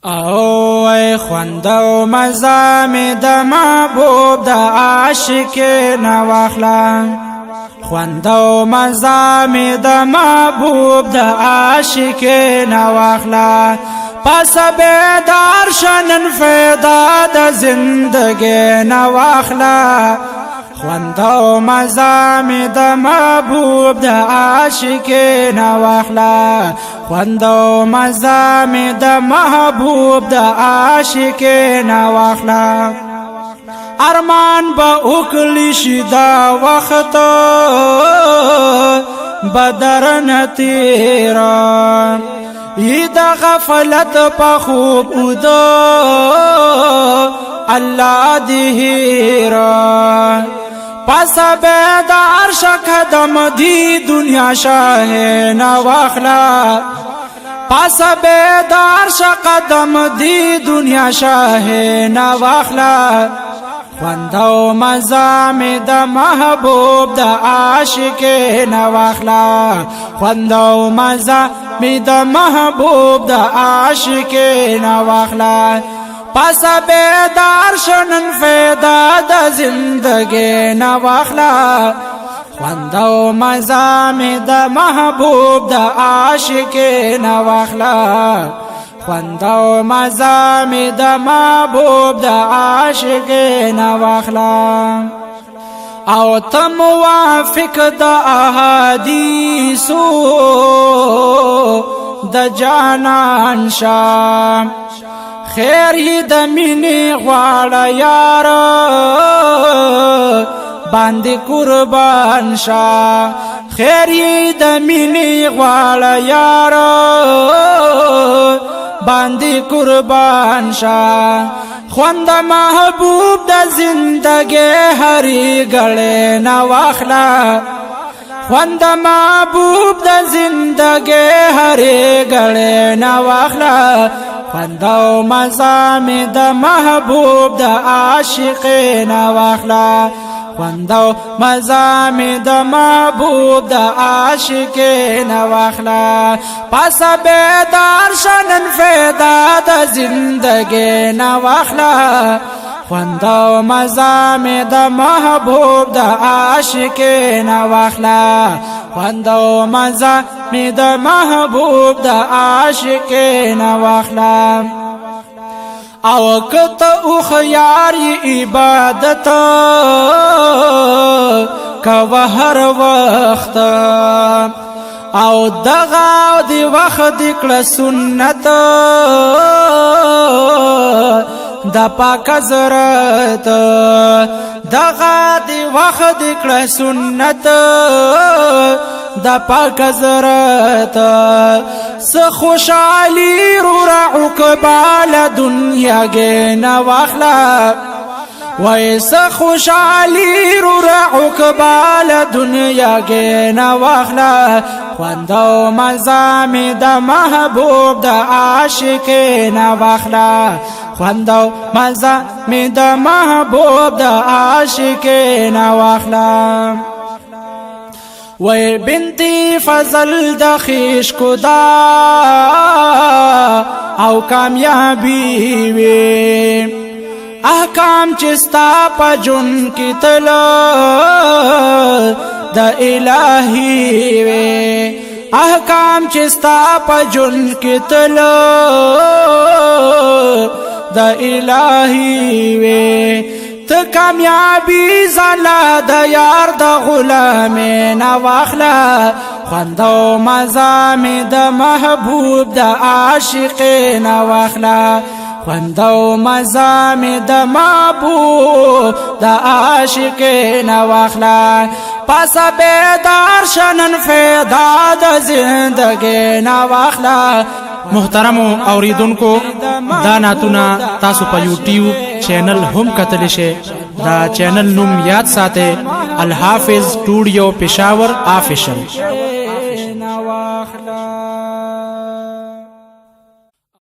او ای خوندو مزا می د محبوب د عاشق نواخلا خوندو مزا می د محبوب د عاشق نواخلا پس بیدار شنن فیدا د زندگی نواخلا خوندو مزا می د محبوب د عاشق نواخلا خوندو مزا می د محبوب د عاشق نواخلا ارمان با اکلی شدا وقت بدرن تیرا ای دا غفلت پا خوب ادا اللہ دیرا پس بیدار شکدم دی دنیا شاہ نواخلا پس بیدار شکدم دی دنیا شاہ نواخلا خوندو مزا می د محبوب د عاشق نواخلا خوندو مزا می د محبوب د عاشق نواخلا پس بیدار شنن فیدا د زندگی نواخلا خوندو مزا می د محبوب د عاشق نواخلا خوندو مزا می د محبوب د عاشق نواخلا او ته موافق د احادیثو د جانان شام خیر هی د مینې غواړه یار باندې قربان شاه خیر هی د مینې غواړه یار باندې قربان شاه خوند محبوب د زندگی هری گړې نواخلا خوند محبوب د زندگی هری گړې نواخلا خوندو مزا می د محبوب د عاشق نواخلا خوندو مزا می د محبوب د عاشق نواخلا پس بیدار شنن فیدا د زندگی نواخلا خوندو مزا می د محبوب د عاشق نواخلا خوندو مزا می د محبوب د عاشق نواخلا او کته او خیاری عبادت کو هر وخت او دغه دی وخت کړه سنت د پاک حضرت دغه دی وخت کړه سنت د پاک حضرت س خوشالی رو عقبال دنیا گے نواخلا وای س خوشالی رو عقبال دنیا گے نواخلا خوندو مزا می د محبوب د عاشق نواخلا خوندو مزا می د محبوب د عاشق نواخلا وی بنتی فضل د خیش کدا او کامیابی وی احکام چستا پجن کی تل د الہی وی احکام چستا پجن کی تل د الہی وی ته کامیابی زلا د یار د غلام نواخلا خوندو مزا می د محبوب د عاشق نواخلا خوندو مزا می د محبوب د عاشق نواخلا پس بیدار شنن فیدا د زندگی نواخلا محترم اوریدونکو دا ناتونه تاسو په یوټیوب چینل هم کتلی شئ دا چینل نوم یاد ساته الحافظ سټوډیو پېښور آفیشل